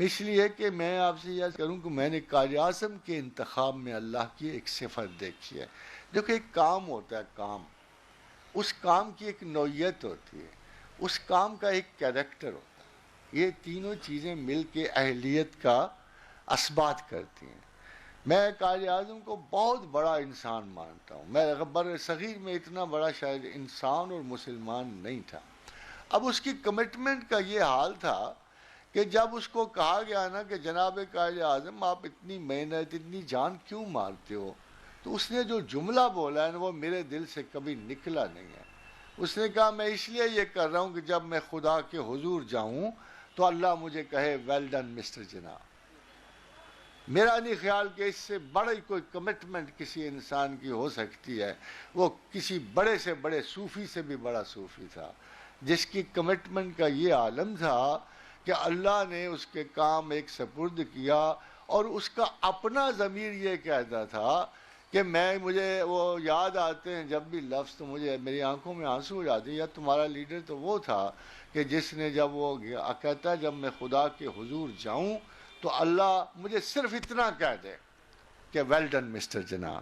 اس لیے کہ میں آپ سے یہ کروں کہ میں نے قائد اعظم کے انتخاب میں اللہ کی ایک صفت دیکھی ہے. دیکھو ایک کام ہوتا ہے، کام، اس کام کی ایک نوعیت ہوتی ہے، اس کام کا ایک کیریکٹر ہوتا ہے. یہ تینوں چیزیں مل کے اہلیت کا اثبات کرتی ہیں. میں قائد اعظم کو بہت بڑا انسان مانتا ہوں. میں بر صغیر میں اتنا بڑا شاید انسان اور مسلمان نہیں تھا. اب اس کی کمٹمنٹ کا یہ حال تھا کہ جب اس کو کہا گیا نا کہ جناب قائد اعظم آپ اتنی محنت اتنی جان کیوں مارتے ہو، تو اس نے جو جملہ بولا ہے نا وہ میرے دل سے کبھی نکلا نہیں ہے. اس نے کہا میں اس لیے یہ کر رہا ہوں کہ جب میں خدا کے حضور جاؤں تو اللہ مجھے کہے ویل ڈن مسٹر جناب. میرا نہیں خیال کہ اس سے بڑی کوئی کمٹمنٹ کسی انسان کی ہو سکتی ہے. وہ کسی بڑے سے بڑے صوفی سے بھی بڑا صوفی تھا جس کی کمٹمنٹ کا یہ عالم تھا کہ اللہ نے اس کے کام ایک سپرد کیا، اور اس کا اپنا ضمیر یہ کہتا تھا کہ مجھے وہ یاد آتے ہیں جب بھی لفظ تو مجھے میری آنکھوں میں آنسو ہو جاتے ہیں. یا تمہارا لیڈر تو وہ تھا کہ جس نے جب وہ کہتا ہے جب میں خدا کے حضور جاؤں تو اللہ مجھے صرف اتنا کہہ دے کہ ویل ڈن مسٹر جناح،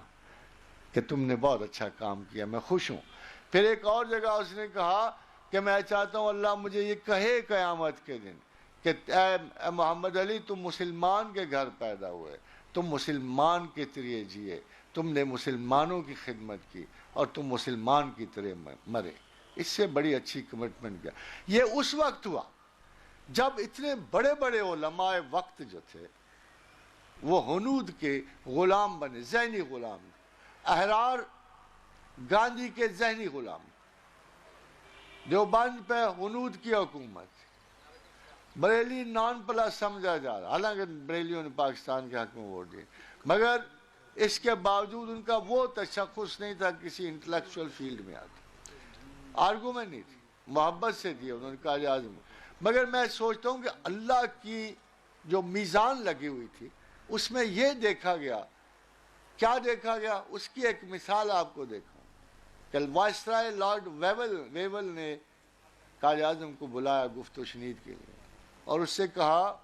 کہ تم نے بہت اچھا کام کیا، میں خوش ہوں. پھر ایک اور جگہ اس نے کہا کہ میں چاہتا ہوں اللہ مجھے یہ کہے قیامت کے دن کہ اے محمد علی تم مسلمان کے گھر پیدا ہوئے، تم مسلمان کے طریقے جیے، تم نے مسلمانوں کی خدمت کی اور تم مسلمان کی طرح مرے. اس سے بڑی اچھی کمٹمنٹ کیا. یہ اس وقت ہوا جب اتنے بڑے بڑے علماء وقت جو تھے وہ ہنود کے غلام بنے، ذہنی غلام. احرار گاندھی کے ذہنی غلام. دیوبند پہ ہنود کی حکومت. بریلی نان پلس سمجھا جا رہا، حالانکہ بریلیوں نے پاکستان کے حق میں ووٹ دیے، مگر اس کے باوجود ان کا وہ تشخص نہیں تھا کسی انٹلیکچوئل فیلڈ میں آتا. آرگومنٹ نہیں تھی، محبت سے دی انہوں نے قائد اعظم. مگر میں سوچتا ہوں کہ اللہ کی جو میزان لگی ہوئی تھی اس میں یہ دیکھا گیا. کیا دیکھا گیا؟ اس کی ایک مثال آپ کو دیکھا کہ وائسرائے لارڈ ویول نے قائد اعظم کو بلایا گفت و شنید کے لیے اور اس سے کہا،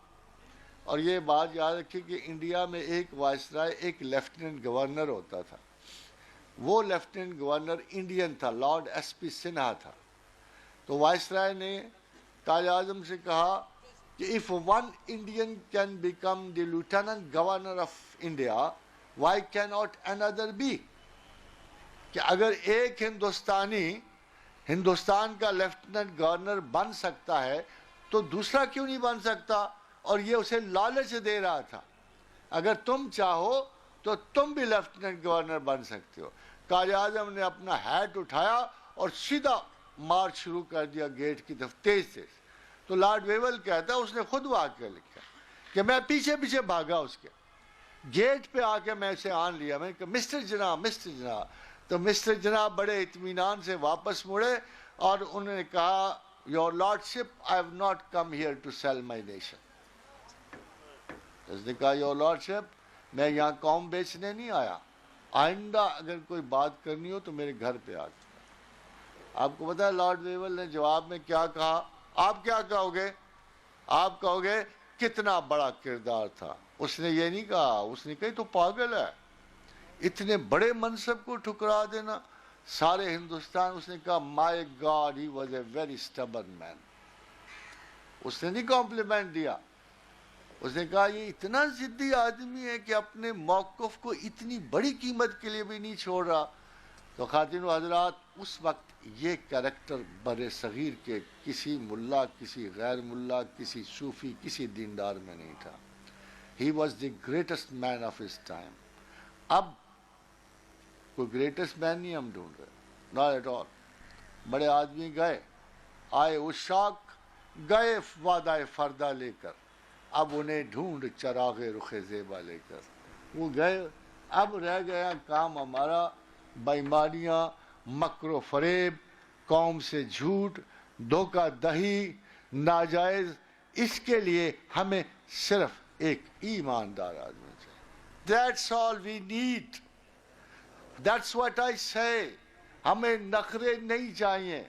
اور یہ بات یاد رکھیے کہ انڈیا میں ایک وائسرائے ایک لیفٹیننٹ گورنر ہوتا تھا. وہ لیفٹیننٹ گورنر انڈین تھا، لارڈ ایس پی سنہا تھا. تو وائسرائے نے قائد اعظم سے کہا کہ if one Indian can become the lieutenant governor of India, why cannot another be؟ کہ اگر ایک ہندوستانی ہندوستان کا لیفٹیننٹ گورنر بن سکتا ہے تو دوسرا کیوں نہیں بن سکتا؟ اور یہ اسے لالچ دے رہا تھا، اگر تم چاہو تو تم بھی لیفٹیننٹ گورنر بن سکتے ہو. قائد اعظم نے اپنا ہیٹ اٹھایا اور سیدھا مارچ شروع کر دیا گیٹ کی طرف تیز تیز. تو لارڈ ویول کہتا ہے اس نے خود واقعہ لکھا کہ میں پیچھے پیچھے بھاگا اس کے گیٹ پہ آ کے میں اسے آن لیا. میں نے کہا مسٹر جناح مسٹر جناح. تو مسٹر جناح بڑے اطمینان سے واپس مڑے اور انہوں نے کہا your lordship I have not come here to sell my nation. اس نے کہا یور لارڈشپ میں یہاں قوم بیچنے نہیں آیا، آئندہ اگر کوئی بات کرنی ہو تو میرے گھر پہ آ کے. آپ کو پتا ہے لارڈ ویول نے جواب میں کیا کہا؟ آپ کیا کہو گے؟ آپ کہو گے کتنا بڑا کردار تھا. اس نے یہ نہیں کہا، اس نے کہا تو پاگل ہے، اتنے بڑے منصب کو ٹھکرا دینا سارے ہندوستان. اس نے کہا my god he was a very stubborn man. اس نے نہیں کمپلیمنٹ دیا، اس نے کہا یہ اتنا ضدی آدمی ہے کہ اپنے موقف کو اتنی بڑی قیمت کے لیے بھی نہیں چھوڑ رہا. تو خواتین و حضرات اس وقت یہ کریکٹر بر صغیر کے کسی ملا، کسی غیر ملا، کسی صوفی، کسی دیندار میں نہیں تھا. He was the greatest man of his time. اب کوئی گریٹسٹ مین نہیں ہم ڈھونڈ رہے، ناٹ ایٹ آل. بڑے آدمی گئے، آئے عشاق، گئے وعدہ فردہ لے کر، اب انہیں ڈھونڈ چراغ رخ زیبا لے کر. وہ گئے، اب رہ گیا کام ہمارا بےایمانیاں، مکر و فریب، قوم سے جھوٹ، دھوکہ دہی، ناجائز. اس کے لیے ہمیں صرف ایک ایماندار آدمی چاہیے. That's all we need. That's what I say. ہمیں نخرے نہیں چاہیے.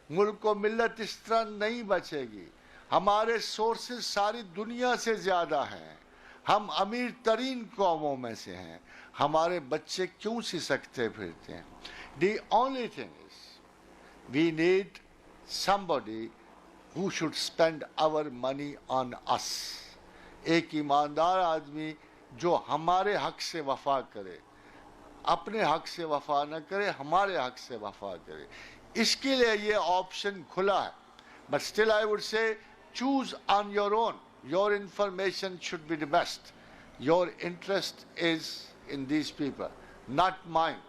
ملک و ملت اس طرح نہیں بچے گی. ہمارے سورسز ساری دنیا سے زیادہ ہیں، ہم امیر ترین قوموں میں سے ہیں، ہمارے بچے کیوں سسکتے پھرتے ہیں؟ The only thing is we need somebody who should spend our money on us. ایک ایماندار آدمی جو ہمارے حق سے وفا کرے، اپنے حق سے وفا نہ کرے، ہمارے حق سے وفا کرے. اس کے لیے یہ آپشن کھلا ہے. But still I would say choose on your own. Your information should be the best. Your interest is in these people, not mine.